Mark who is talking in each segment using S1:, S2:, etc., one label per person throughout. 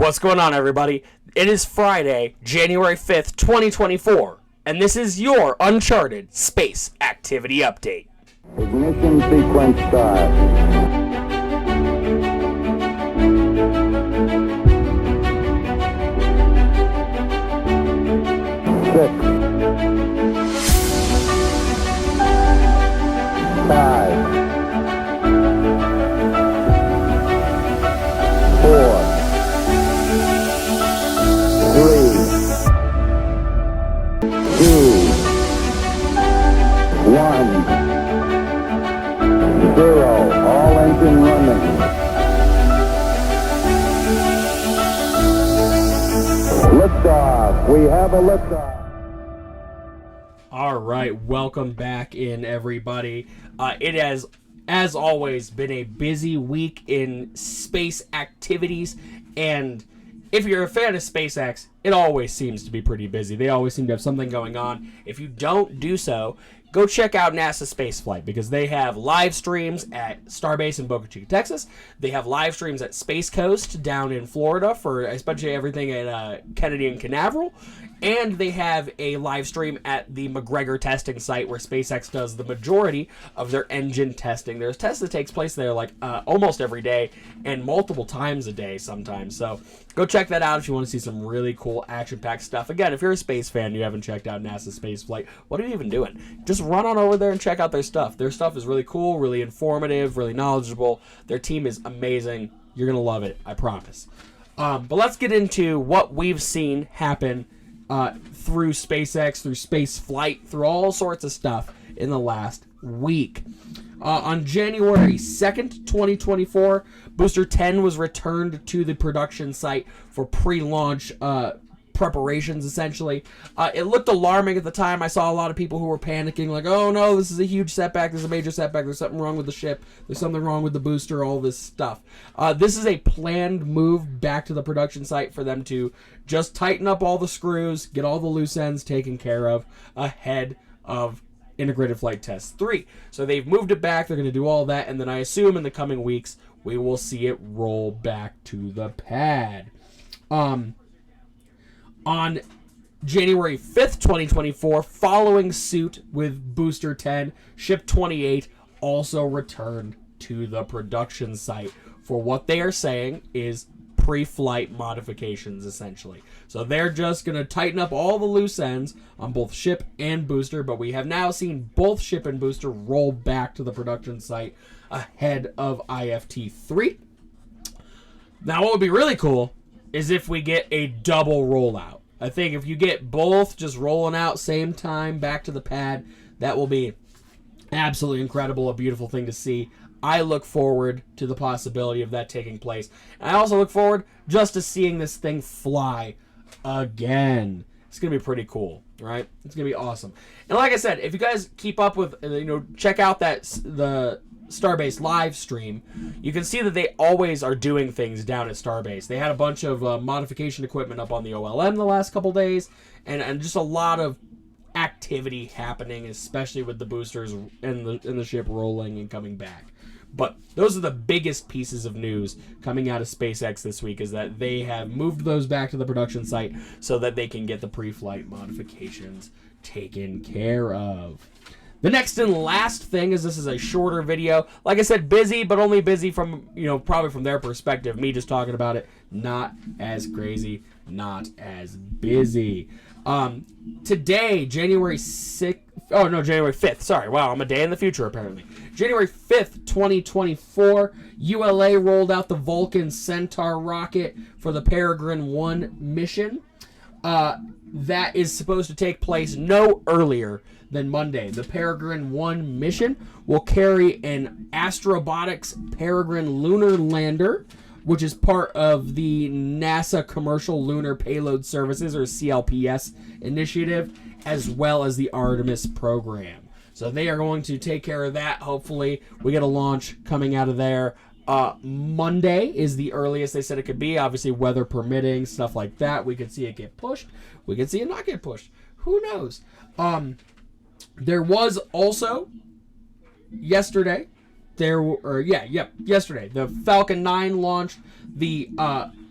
S1: What's going on, everybody? It is Friday, January 5th, 2024, and this is your Uncharted Space Activity Update.
S2: Ignition sequence start. 6, 5, 4, 3, 2, 1, 0. All engine running. Liftoff. We have a liftoff.
S1: All right, welcome back in, everybody. It has, as always, been a busy week in space activities, and if you're a fan of SpaceX, it always seems to be pretty busy. They always seem to have something going on. If you don't do so, go check out NASA Spaceflight, because they have live streams at Starbase in Boca Chica, Texas. They have live streams at Space Coast down in Florida for especially everything at Kennedy and Canaveral. And they have a live stream at the McGregor testing site where SpaceX does the majority of their engine testing. There's tests that takes place there like almost every day and multiple times a day sometimes. So go check that out if you want to see some really cool action-packed stuff. Again, if you're a space fan and you haven't checked out NASA Spaceflight, what are you even doing? Just run on over there and check out their stuff. Their stuff is really cool, really informative, really knowledgeable. Their team is amazing. You're going to love it, I promise. But let's get into what we've seen happen through SpaceX, through space flight, through all sorts of stuff in the last week. On January 2nd, 2024, Booster 10 was returned to the production site for pre-launch preparations, essentially. It looked alarming at the time. I saw a lot of people who were panicking, like, oh no, this is a huge setback, this is a major setback, there's something wrong with the ship, there's something wrong with the booster, all this stuff. This is a planned move back to the production site for them to just tighten up all the screws, get all the loose ends taken care of ahead of Integrated Flight Test 3. So they've moved it back, they're going to do all that, and then I assume in the coming weeks we will see it roll back to the pad. On January 5th, 2024, following suit with Booster 10, Ship 28 also returned to the production site for what they are saying is pre-flight modifications, essentially. So they're just going to tighten up all the loose ends on both Ship and Booster, but we have now seen both Ship and Booster roll back to the production site ahead of IFT 3. Now, what would be really cool is if we get a double rollout. I think if you get both just rolling out same time back to the pad, that will be absolutely incredible, a beautiful thing to see. I look forward to the possibility of that taking place. And I also look forward just to seeing this thing fly again. It's going to be pretty cool, right? It's going to be awesome. And like I said, if you guys keep up with, check out the Starbase live stream, you can see that they always are doing things down at Starbase. They had a bunch of modification equipment up on the OLM the last couple days, and just a lot of activity happening, especially with the boosters and the ship rolling and coming back. But those are the biggest pieces of news coming out of SpaceX this week, is that they have moved those back to the production site so that they can get the pre-flight modifications taken care of. The next and last thing is this is a shorter video. Like I said, busy, but only busy from, probably from their perspective. Me just talking about it, not as crazy, not as busy. Today, January 5th. Sorry, wow, I'm a day in the future, apparently. January 5th, 2024, ULA rolled out the Vulcan Centaur rocket for the Peregrine 1 mission. That is supposed to take place no earlier than Monday. The Peregrine 1 mission will carry an Astrobotics Peregrine lunar lander, which is part of the NASA Commercial Lunar Payload Services, or CLPS, initiative, as well as the Artemis program. So they are going to take care of that. Hopefully, we get a launch coming out of there. Monday is the earliest they said it could be. Obviously, weather permitting, stuff like that. We could see it get pushed. We could see it not get pushed. Who knows? There was also yesterday. Yesterday, the Falcon 9 launched. The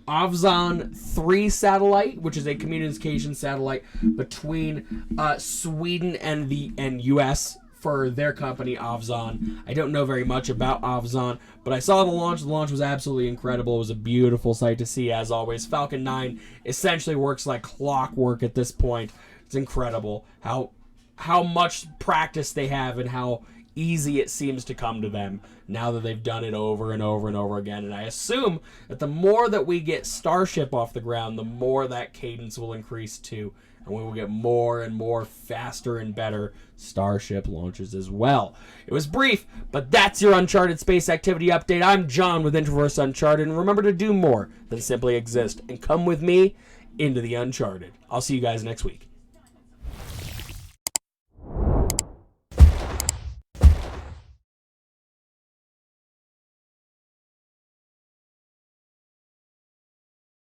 S1: Ovzon 3 satellite, which is a communication satellite between Sweden and US for their company, Ovzon. I don't know very much about Ovzon, but I saw the launch. The launch was absolutely incredible. It was a beautiful sight to see, as always. Falcon 9 essentially works like clockwork at this point. It's incredible how much practice they have and how easy it seems to come to them now that they've done it over and over and over again. And I assume that the more that we get Starship off the ground, the more that cadence will increase too. And we will get more and more faster and better Starship launches as well. It was brief, but that's your Uncharted Space Activity update. I'm John with Introverse Uncharted, and remember to do more than simply exist, and come with me into the Uncharted. I'll see you guys next week.